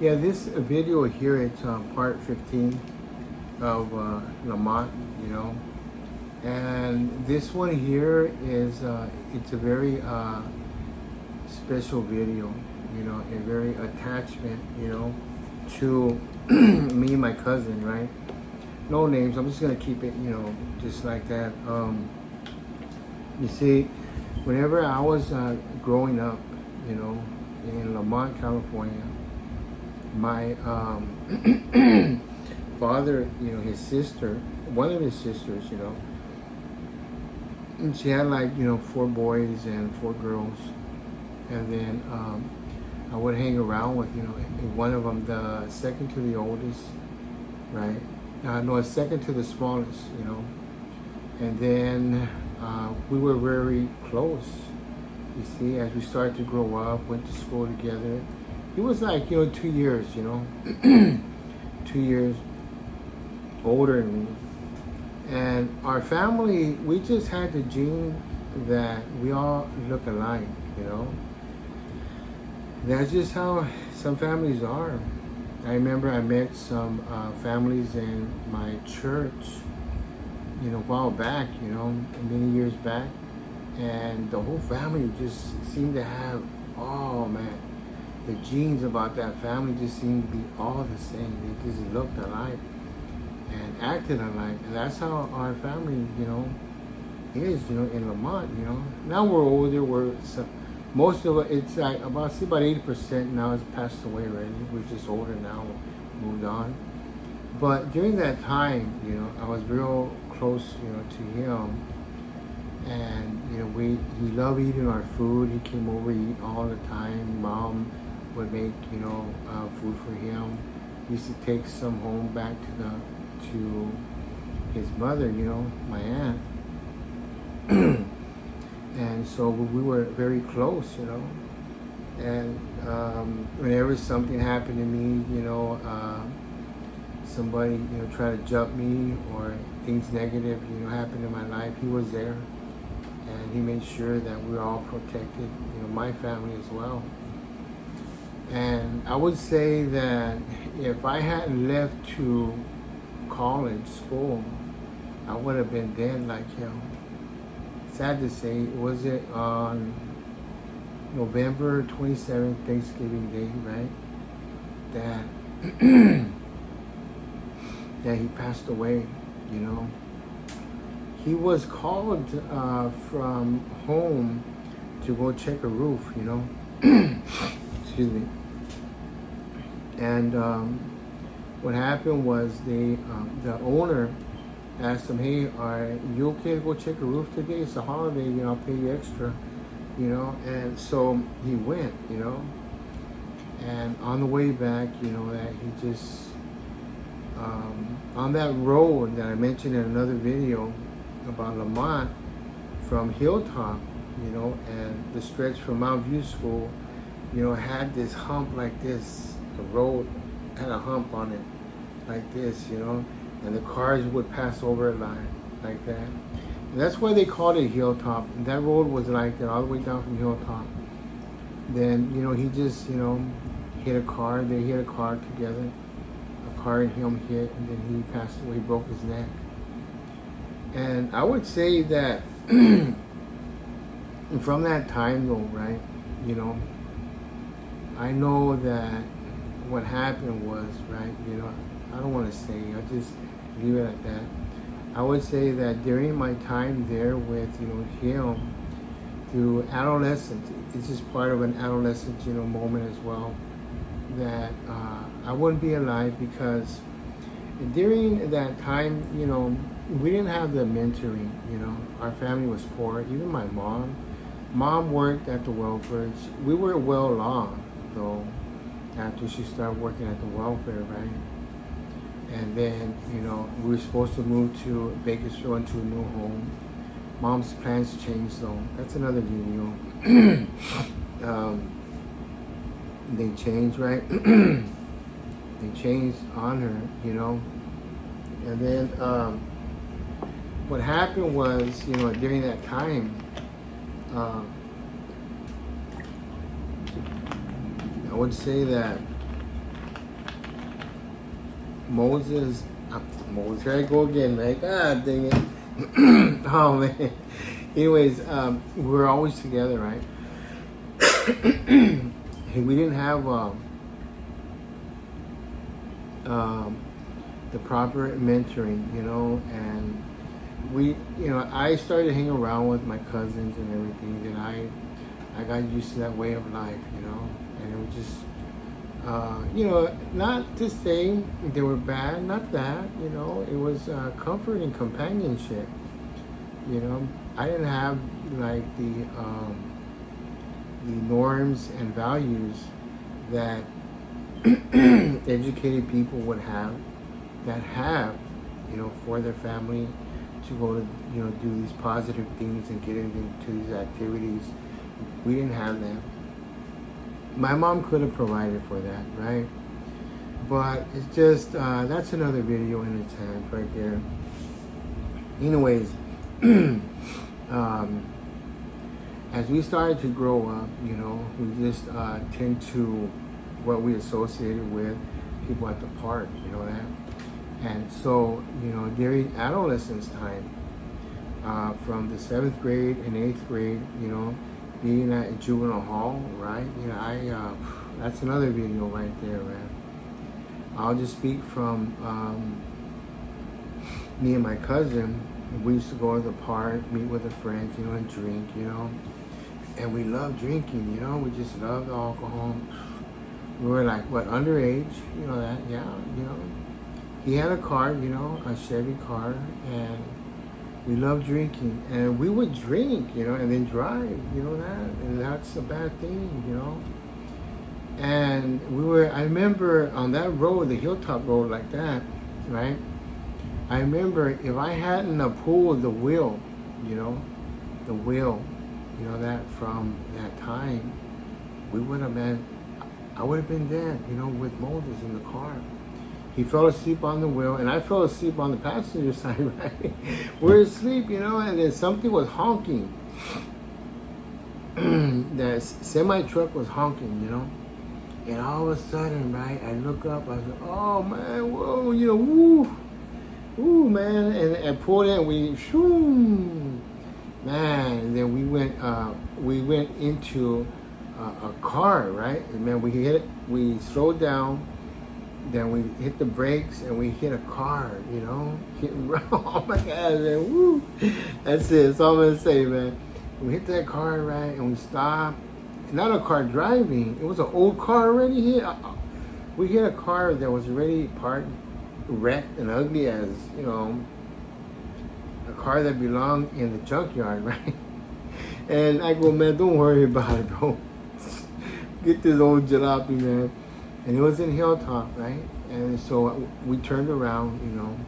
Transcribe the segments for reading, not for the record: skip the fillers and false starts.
Yeah, this video here, it's part 15 of Lamont, you know. And this one here is, it's a very special video, you know, a very attachment, you know, to me and my cousin, right? No names, I'm just going to keep it, you know, just like that. You see, whenever I was growing up, you know, in Lamont, California, my father, you know, his sister, one of his sisters, you know, and she had like, you know, 4 boys and 4 girls. And then I would hang around with, you know, one of them, the second to the oldest, right? No, second to the smallest, you know. And then we were very close, you see, as we started to grow up, went to school together. He was like, you know, 2 years, you know, 2 years older than me. And our family, we just had the gene that we all look alike, you know. That's just how some families are. I remember I met some families in my church, you know, a while back, you know, many years back. And the whole family just seemed to have, oh man, the genes about that family just seemed to be all the same. They just looked alike and acted alike. And that's how our family, you know, is, you know, in Lamont, you know. Now we're older, most of it, it's like about 80% now has passed away already. We're just older now, moved on. But during that time, you know, I was real close, you know, to him. And, you know, he loved eating our food. He came over, eat all the time. Mom would make, you know, food for him. He used to take some home back to his mother, you know, my aunt. And so we were very close, you know. And whenever something happened to me, you know, somebody, you know, tried to jump me or things negative, you know, happened in my life, he was there. And he made sure that we were all protected, you know, my family as well. And I would say that if I hadn't left to college, school, I would have been dead like him. Sad to say, was it on November 27th, Thanksgiving Day, right? That that he passed away, you know. He was called from home to go check a roof, you know. Excuse me. And what happened was the owner asked him, hey, are you okay to go check a roof today? It's a holiday, you know, I'll pay you extra, you know. And so he went, you know. And on the way back, you know, that he just, on that road that I mentioned in another video about Lamont, from Hilltop, you know, and the stretch from Mount View School, you know, had this hump like this. The road had a hump on it like this, you know, and the cars would pass over it like that. And that's why they called it Hilltop. And that road was like that all the way down from Hilltop. Then, you know, he just, you know, hit a car. They hit a car together. A car and him hit, and then he passed away, broke his neck. And I would say that from that time though, right, you know, I know that what happened was, right, you know, I don't want to say, I'll just leave it at that. I would say that during my time there with, you know, him, through adolescence, it's just part of an adolescent, you know, moment as well, that I wouldn't be alive because during that time, you know, we didn't have the mentoring, you know. Our family was poor. Even my mom. Mom worked at the welfare. We were well off, though, after she started working at the welfare, right? And then, you know, we were supposed to move to Bakersfield into a new home. Mom's plans changed, though. That's another video. They changed, right? They changed on her, you know. And then what happened was, you know, during that time, I would say that Moses, Moses, here I go again, man. God dang it. Oh, man. Anyways, we were always together, right? And we didn't have the proper mentoring, you know, and we, you know, I started hanging around with my cousins and everything, and I got used to that way of life, you know, and it was just, you know, not to say they were bad, not that, you know, it was comfort and companionship, you know. I didn't have like the norms and values that educated people would have, that have, you know, for their family to go to, you know, do these positive things and get into these activities. We didn't have that. My mom could have provided for that, right? But it's just, that's another video in its hand right there. Anyways, as we started to grow up, you know, we just tend to what we associated with people at the park, you know that? And so, you know, during adolescence time, from the 7th grade and 8th grade, you know, being at juvenile hall, right? You know, that's another video right there, man. I'll just speak from me and my cousin. We used to go to the park, meet with a friend, you know, and drink, you know. And we loved drinking, you know. We just loved alcohol. We were like, what, underage, you know that, yeah, you know. He had a car, you know, a Chevy car, and we loved drinking. And we would drink, you know, and then drive, you know that, and that's a bad thing, you know. And I remember on that road, the Hilltop Road like that, right? I remember if I hadn't pulled the wheel, you know, the wheel, you know, that from that time, I would have been dead, you know, with Moses in the car. He fell asleep on the wheel, and I fell asleep on the passenger side, right? We're asleep, you know, and then something was honking. That semi-truck was honking, you know. And all of a sudden, right, I look up, I was like, oh, man, whoa, you know, woo. Ooh, man, and I pulled in, we, shoo, man, and then we went into a car, right? And man, we slowed down, then we hit the brakes, and we hit a car, you know? Oh my God, man, woo. That's it, that's all I'm gonna say, man. We hit that car, right, and we stopped. Not a car driving, it was an old car already here. We hit a car that was already parked, wrecked and ugly as, you know, a car that belonged in the junkyard, right? And I go, man, don't worry about it, bro. Get this old jalopy, man. And it was in Hilltop, right? And so we turned around, you know,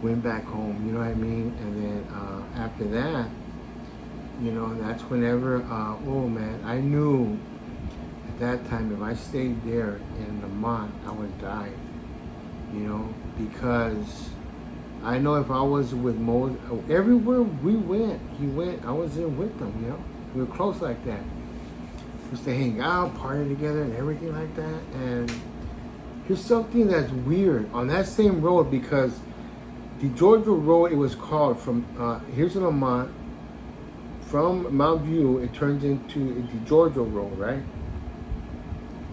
went back home, you know what I mean? And then after that, you know, that's whenever, oh man, I knew at that time if I stayed there in Lamont, I would have died. You know, because I know if I was with Moses, everywhere we went, he went, I was there with them, you know. We were close like that. We used to hang out, party together and everything like that. And here's something that's weird. On that same road, because the Georgia Road, it was called from, here's in Lamont, from Mount View, it turns into the Georgia Road, right?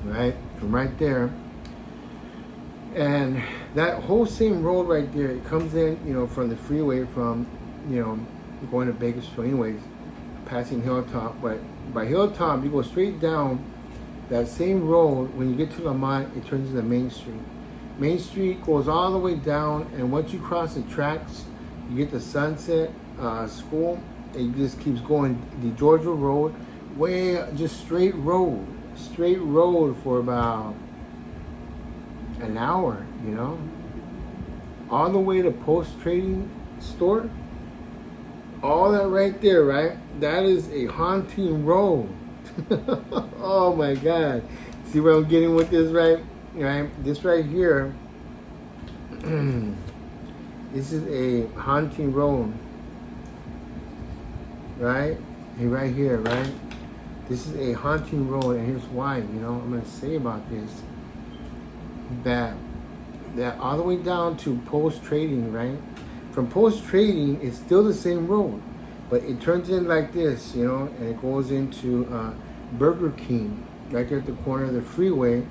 Right? From right there. And that whole same road right there, it comes in, you know, from the freeway from, you know, going to Bakersfield anyways, passing Hilltop. But by Hilltop, you go straight down that same road. When you get to Lamont, it turns into Main Street. Main Street goes all the way down, and once you cross the tracks, you get the Sunset School. It just keeps going, the Georgia Road, just straight road for about an hour, you know, all the way to Post Trading Store. All that right there, right? That is a haunting road. Oh my God. See where I'm getting with this, right? Right? This right here, this is a haunting road, right? And right here, right? This is a haunting road, and here's why, you know, I'm going to say about this. That that all the way down to post trading, right? From post trading, it's still the same road, but it turns in like this, you know, and it goes into Burger King, right there at the corner of the freeway.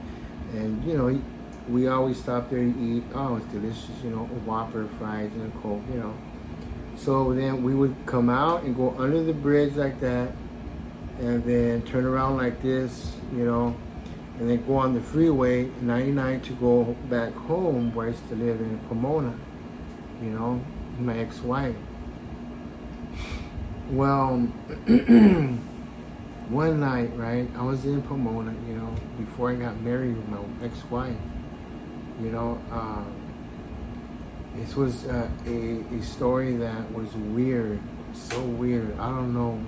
And, you know, we always stop there to eat. Oh, it's delicious, you know, a Whopper, fries, and a Coke, you know. So then we would come out and go under the bridge like that, and then turn around like this, you know, and then go on the freeway 99 to go back home where I used to live in Pomona, you know, my ex-wife. Well, one night, right, I was in Pomona, you know, before I got married with my ex-wife, you know. This was a story that was weird, so weird. I don't know.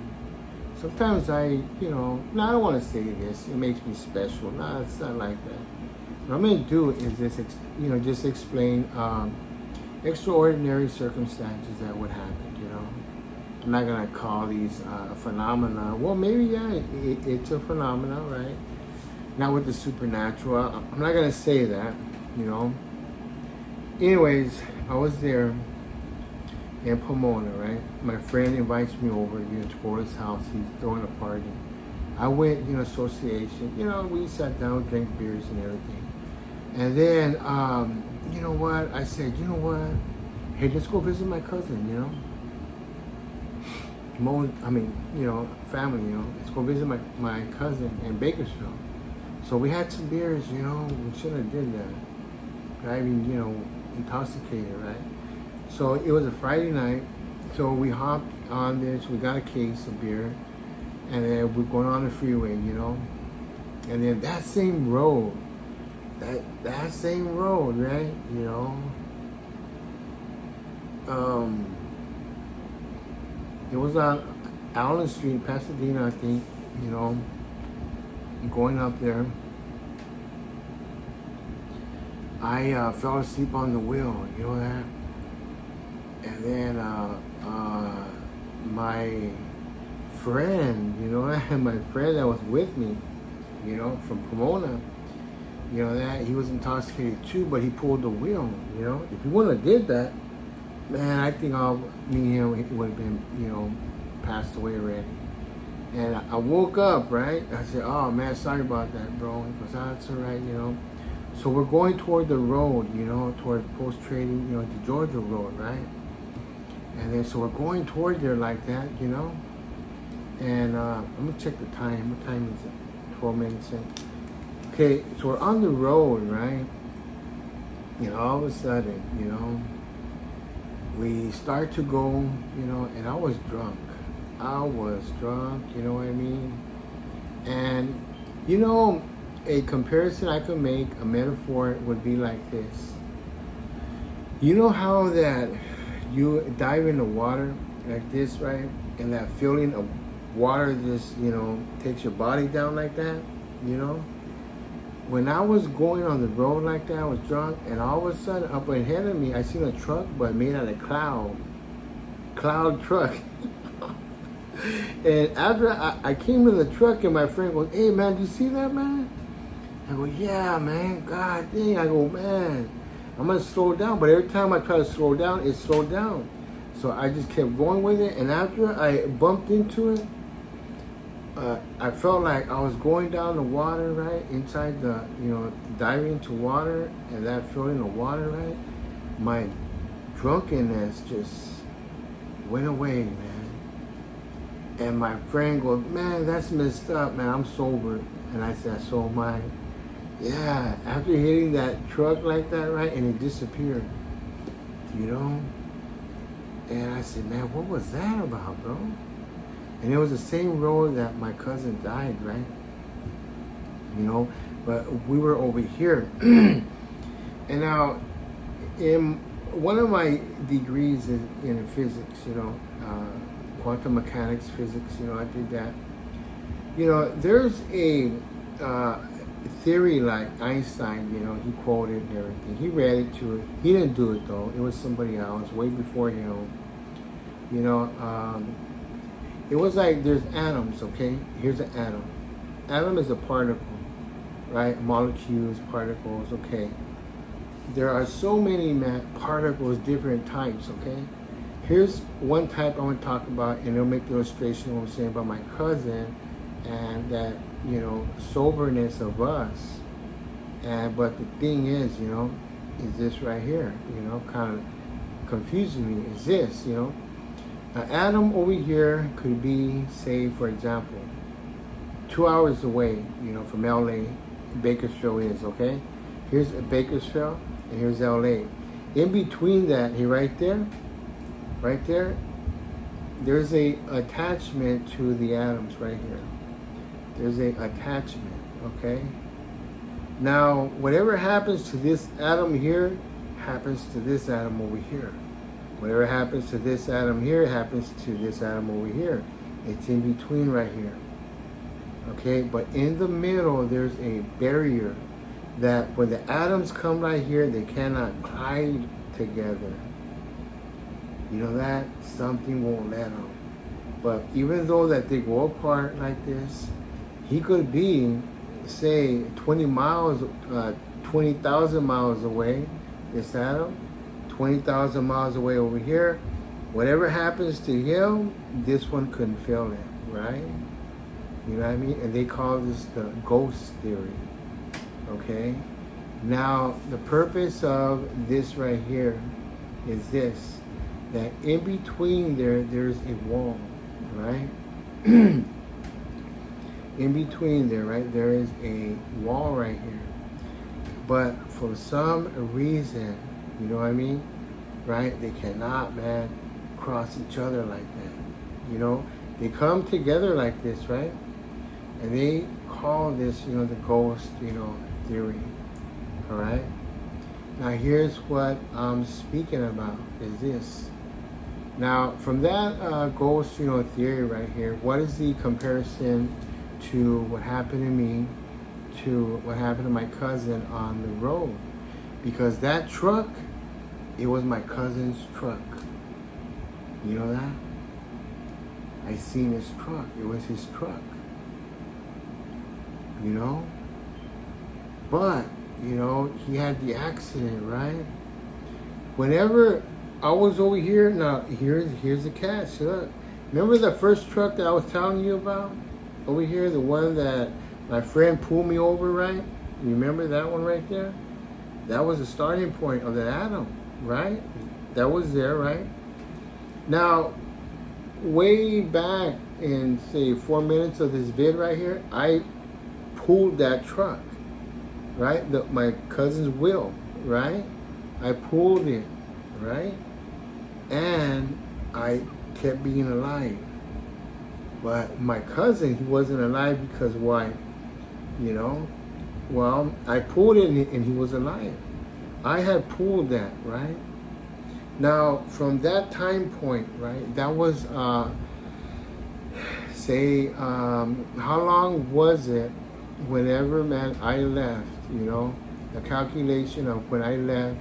Sometimes I I don't want to say this. It makes me special. No, it's not like that. What I'm going to do is just explain extraordinary circumstances that would happen, you know. I'm not going to call these phenomena. Well, maybe, yeah, it's a phenomena, right? Not with the supernatural. I'm not going to say that, you know. Anyways, I was there in Pomona, right? My friend invites me over, to go to his house. He's throwing a party. I went, association. We sat down, drank beers and everything. And then, you know what? I said, you know what? Hey, let's go visit my cousin, family, Let's go visit my cousin in Bakersfield. So we had some beers, we shouldn't have did that. I mean, intoxicated, right? So it was a Friday night, so we hopped on this, we got a case of beer, and then we're going on the freeway, and then that same road, right? It was on Allen Street, Pasadena, I think, going up there. I fell asleep on the wheel, you know that? And then my friend, my friend that was with me, from Pomona, that he was intoxicated too, but he pulled the wheel, If he wouldn't have did that, man, I think me and him would have been, passed away already. And I woke up, right? I said, oh man, sorry about that, bro. He goes, oh, that's all right, So we're going toward the road, toward post-trading, the Georgia road, right? And then, so we're going toward there like that, And let me check the time. What time is it? 12 minutes in. Okay, so we're on the road, right? All of a sudden, we start to go, and I was drunk. You know what I mean? And, a comparison I could make, a metaphor would be like this. You know how that you dive in the water like this, right? And that feeling of water just, takes your body down like that, When I was going on the road like that, I was drunk, and all of a sudden, up ahead of me, I seen a truck, but made out of cloud truck. And after I came to the truck, and my friend goes, hey man, do you see that, man? I go, yeah, man, god dang. I go, man, I'm gonna slow down. But every time I try to slow down, it slowed down. So I just kept going with it, and after I bumped into it, I felt like I was going down the water, right? Inside the, diving into water, and that feeling of water, right? My drunkenness just went away, man. And my friend goes, man, that's messed up, man. I'm sober. And I said, so am I. Yeah, after hitting that truck like that, right? And it disappeared, And I said, man, what was that about, bro? And it was the same road that my cousin died, right? But we were over here. And now, in one of my degrees in physics, quantum mechanics, physics, I did that. There's a theory like Einstein, he quoted and everything. He read it to it. He didn't do it though. It was somebody else way before him. It was like there's atoms, okay? Here's an atom. Atom is a particle, right? Molecules, particles, okay. there are so many particles, different types, okay? Here's one type I want to talk about, and it'll make the illustration of what I'm saying about my cousin and that, soberness of us. But the thing is, is this right here, kind of confusing me, is this, an atom over here could be, say, for example, 2 hours away, from LA, Bakersfield is, okay? Here's Bakersfield, and here's LA. In between that, right there, there's a attachment to the atoms right here. There's a attachment, okay? Now, whatever happens to this atom here, happens to this atom over here. Whatever happens to this atom here, happens to this atom over here. It's in between right here. Okay, but in the middle, there's a barrier that when the atoms come right here, they cannot glide together. You know that? Something won't let them. But even though that they go apart like this, he could be, say, 20,000 miles away, this atom, 20,000 miles away over here. Whatever happens to him, this one couldn't feel it, right? You know what I mean? And they call this the ghost theory, okay? Now, the purpose of this right here is this, that in between there's a wall, right? In between there, right, there is a wall right here. But for some reason, you know what I mean, right, they cannot, cross each other like that. They come together like this, right? And they call this, the ghost, theory, all right? Now here's what I'm speaking about, is this. Now, from that ghost, theory right here, what is the comparison to what happened to me, to what happened to my cousin on the road? Because that truck, it was my cousin's truck. You know that? I seen his truck. It was his truck. But, he had the accident, right? Whenever I was over here, now here's the catch. Look. Remember the first truck that I was telling you about? Over here, the one that my friend pulled me over, right? You remember that one right there? That was the starting point of the atom, right? That was there, right? Now, way back in, say, 4 minutes of this vid right here, I pulled that truck, right? My cousin's wheel, right? I pulled it, right? And I kept being alive. But my cousin, he wasn't alive because why? Well, I pulled it and he was alive. I had pulled that, right? Now, from that time point, right, that was, how long was it whenever, I left, the calculation of when I left,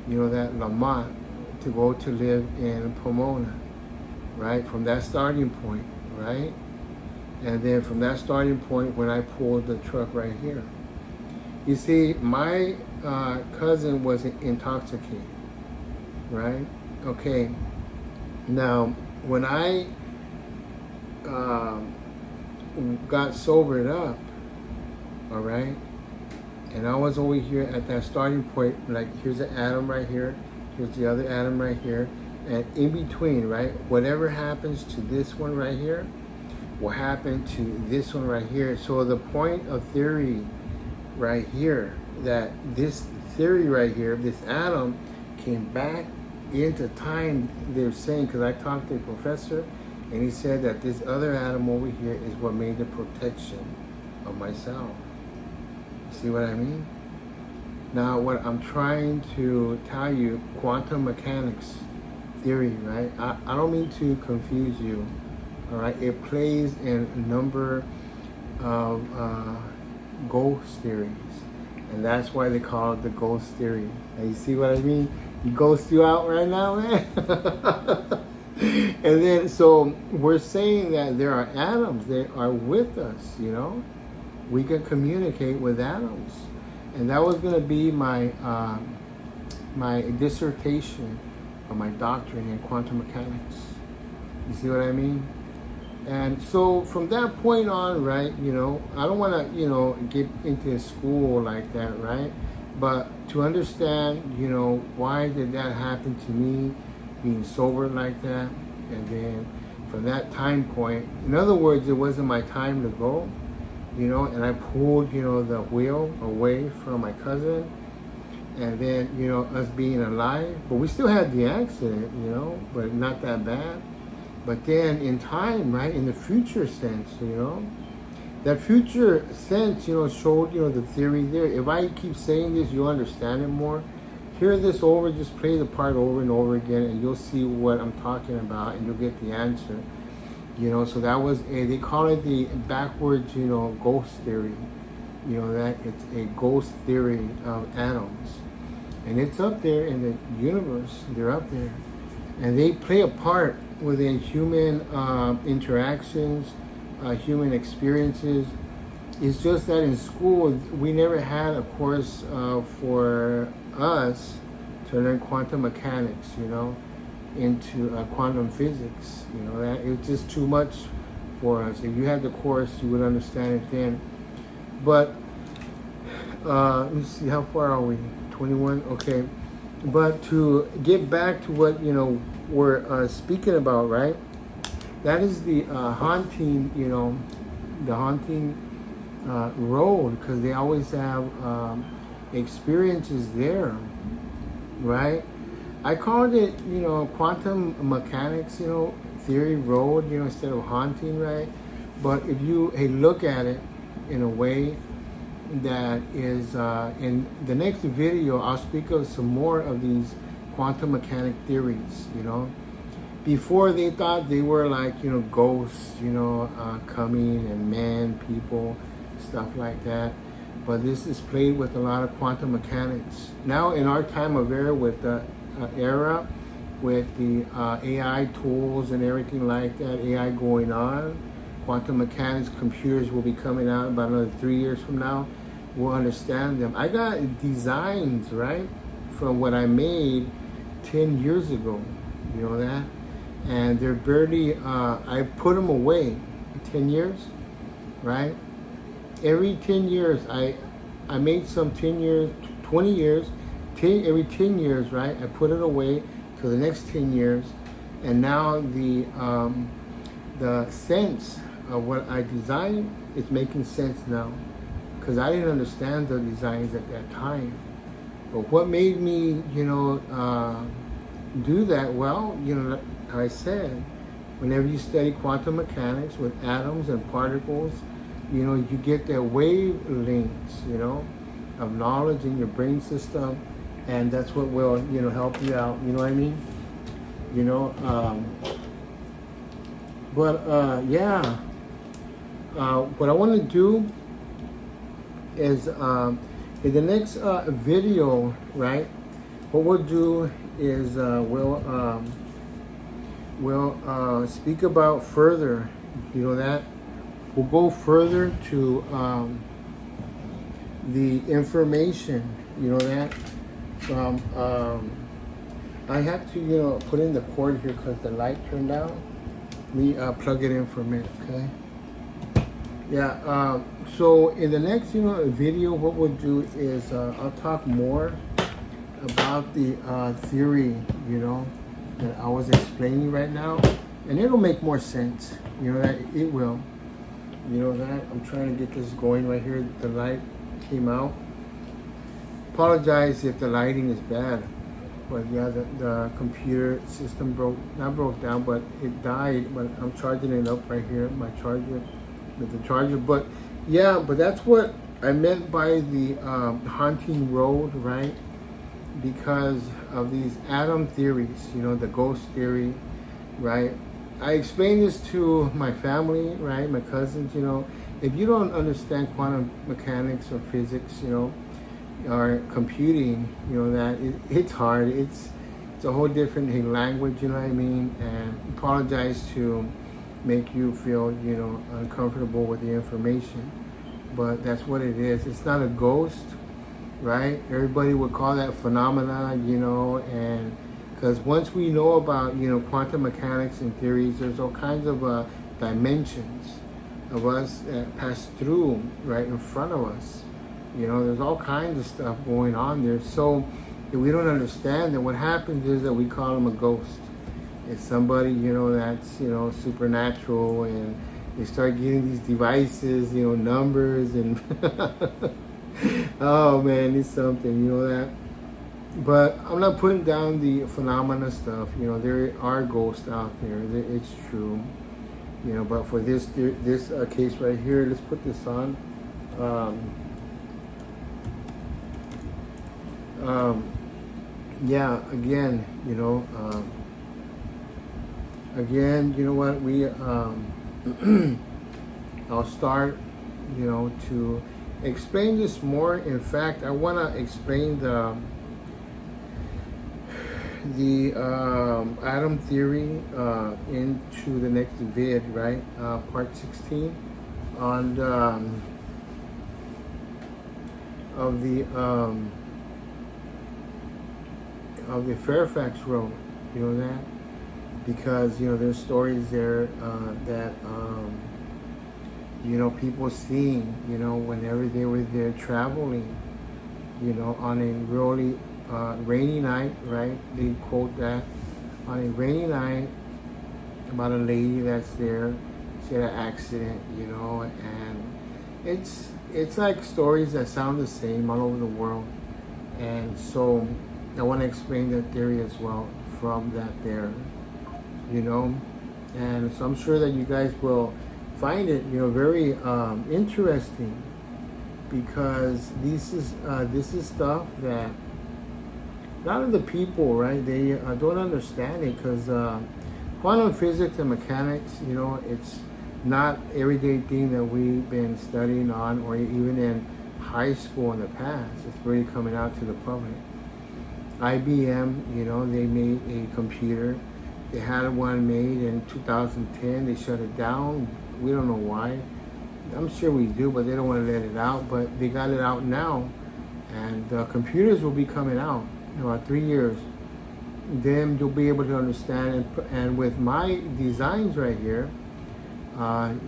that Lamont to go to live in Pomona, right? From that starting point, right? And then from that starting point when I pulled the truck right here. You see, my cousin was intoxicated, right? Okay. Now, when I got sobered up, all right, and I was over here at that starting point, like here's an atom right here, here's the other atom right here, and in between, right, whatever happens to this one right here will happen to this one right here. So the point of theory right here, that this theory right here, this atom came back into time, they're saying, because I talked to a professor, and he said that this other atom over here is what made the protection of my cell. See what I mean? Now, what I'm trying to tell you, quantum mechanics theory, right? I don't mean to confuse you, all right? It plays in a number of ghost theories, and that's why they call it the ghost theory. Now, you see what I mean? He ghosts you out right now, man? And then, so we're saying that there are atoms that are with us, We can communicate with atoms. And that was going to be my my dissertation or my doctorate in quantum mechanics. You see what I mean? And so from that point on, right, I don't want to, get into school like that, right? But to understand, why did that happen to me, being sober like that, and then from that time point, in other words, it wasn't my time to go, and I pulled, the wheel away from my cousin, and then, us being alive, but we still had the accident, but not that bad. But then in time, right, in the future sense, that future sense, showed, the theory there. If I keep saying this, you'll understand it more. Hear this over, just play the part over and over again, and you'll see what I'm talking about, and you'll get the answer. So that was they call it the backwards, ghost theory. That it's a ghost theory of atoms. And it's up there in the universe. They're up there. And they play a part within human interactions, human experiences. It's just that in school, we never had a course for us to learn quantum mechanics, into quantum physics. That it was just too much for us. If you had the course, you would understand it then. But let me see, how far are we? 21? Okay. But to get back to what, we're speaking about, right? That is the haunting, the haunting road, because they always have experiences there, right? I called it, quantum mechanics, theory road, instead of haunting, right? But if you look at it in a way that is, in the next video, I'll speak of some more of these quantum mechanic theories, Before they thought they were like, ghosts, coming, and man, people, stuff like that. But this is played with a lot of quantum mechanics. Now in our time of era, with the with the AI tools and everything like that, AI going on, quantum mechanics, computers will be coming out about another 3 years from now. We'll understand them. I got designs, right, from what I made 10 years ago, that? And they're barely, I put them away 10 years, right? Every 10 years, I made some 10 years, 20 years, every 10 years, right? I put it away to the next 10 years. And now the sense of what I designed is making sense now. Because I didn't understand the designs at that time. But what made me, do that? Well, like I said, whenever you study quantum mechanics with atoms and particles, you get their wavelengths, of knowledge in your brain system, and that's what will, help you out. You know what I mean? Yeah. What I want to do is in the next video, right? What we'll do is we'll speak about further. That we'll go further to the information. That from I have to put in the cord here because the light turned out. Let me plug it in for a minute, okay? Yeah, so in the next, video, what we'll do is I'll talk more about the theory, that I was explaining right now, and it'll make more sense, that it will, that I'm trying to get this going right here. The light came out. Apologize if the lighting is bad, but yeah, the computer system not broke down, but it died. But I'm charging it up right here, my charger, with the charger. But yeah, but that's what I meant by the haunting road, right? Because of these atom theories, the ghost theory, right? I explained this to my family, right? My cousins, if you don't understand quantum mechanics or physics, or computing, that it's hard. It's a whole different language, you know what I mean? And apologize to make you feel, uncomfortable with the information, but that's what it is. It's not a ghost. right? Everybody would call that phenomena, you know, and because once we know about, you know, quantum mechanics and theories, there's all kinds of dimensions of us that pass through right in front of us. You know, there's all kinds of stuff going on there. So if we don't understand that, what happens is that we call them a ghost. It's somebody, you know, that's, you know, supernatural, and they start getting these devices, you know, numbers and oh man, it's something, you know that. But I'm not putting down the phenomena stuff. You know, there are ghosts out there. It's true. You know, but for this case right here, let's put this on. Yeah, again, you know, you know what, we, I'll start, you know, to explain this more. In fact, I want to explain the atom theory into the next vid, right? Part 16 on of the Fairfax Road, you know that? Because, you know, there's stories there that, you know, people seeing, you know, whenever they were there traveling, you know, on a really rainy night, right? They quote that on a rainy night about a lady that's there. She had an accident, you know, and it's like stories that sound the same all over the world. And so I want to explain that theory as well from that there, you know. And so I'm sure that you guys will find it, you know, very interesting, because this is stuff that a lot of the people, right, they don't understand it, because quantum physics and mechanics, you know, it's not everyday thing that we've been studying on, or even in high school in the past. It's really coming out to the public. IBM, you know, they made a computer. They had one made in 2010. They shut it down. We don't know why. I'm sure we do, but they don't want to let it out. But they got it out now, and computers will be coming out in about 3 years. Then you'll be able to understand, and with my designs right here,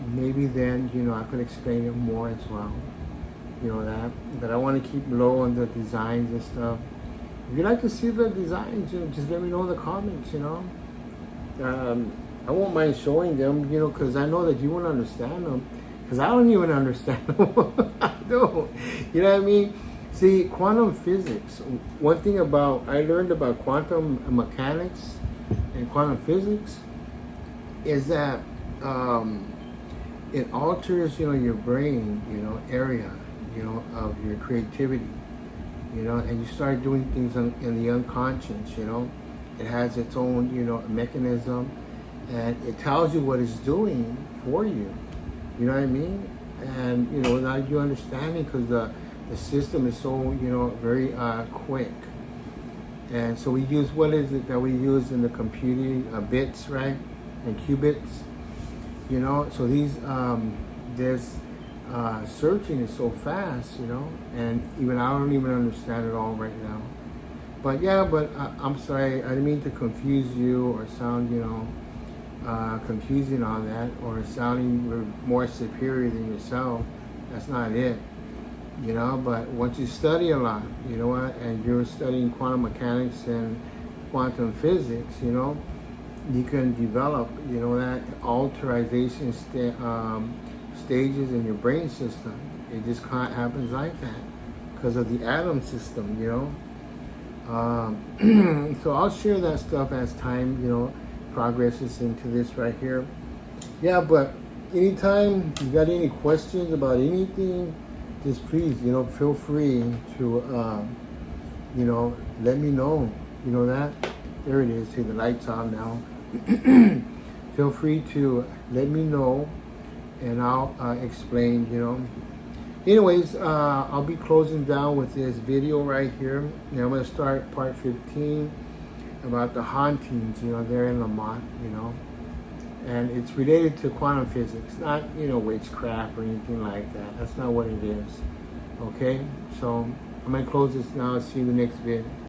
maybe then, you know, I could explain it more as well. You know that. But I want to keep low on the designs and stuff. If you'd like to see the designs, you know, just let me know in the comments, you know. I won't mind showing them, you know, because I know that you won't understand them, because I don't even understand them. I don't. You know what I mean? See, quantum physics, one thing about, I learned about quantum mechanics and quantum physics is that it alters, you know, your brain, you know, area, you know, of your creativity. You know, and you start doing things in the unconscious, you know. It has its own, you know, mechanism, and it tells you what it's doing for you. You know what I mean? And, you know, without you understanding, because the system is so, you know, very quick. And so we use, what is it that we use in the computing? Bits, right? And qubits. You know, so these, there's, searching is so fast, you know, and even I don't even understand it all right now. But yeah, but I'm sorry, I didn't mean to confuse you or sound, you know, confusing on that, or sounding more superior than yourself. That's not it, you know. But once you study a lot, you know what, and you're studying quantum mechanics and quantum physics, you know, you can develop, you know, that alteration stages in your brain system. It just kind of happens like that because of the atom system, you know. So I'll share that stuff as time, you know, progresses into this right here. Yeah, but anytime you got any questions about anything, just please, you know, feel free to, you know, let me know. You know that? There it is. See, the light's on now. Feel free to let me know, and I'll explain, you know. Anyways, I'll be closing down with this video right here. And I'm going to start part 15 about the hauntings, you know, there in Lamont, you know. And it's related to quantum physics, not, you know, witchcraft or anything like that. That's not what it is. Okay? So I'm gonna close this now. See you in the next vid.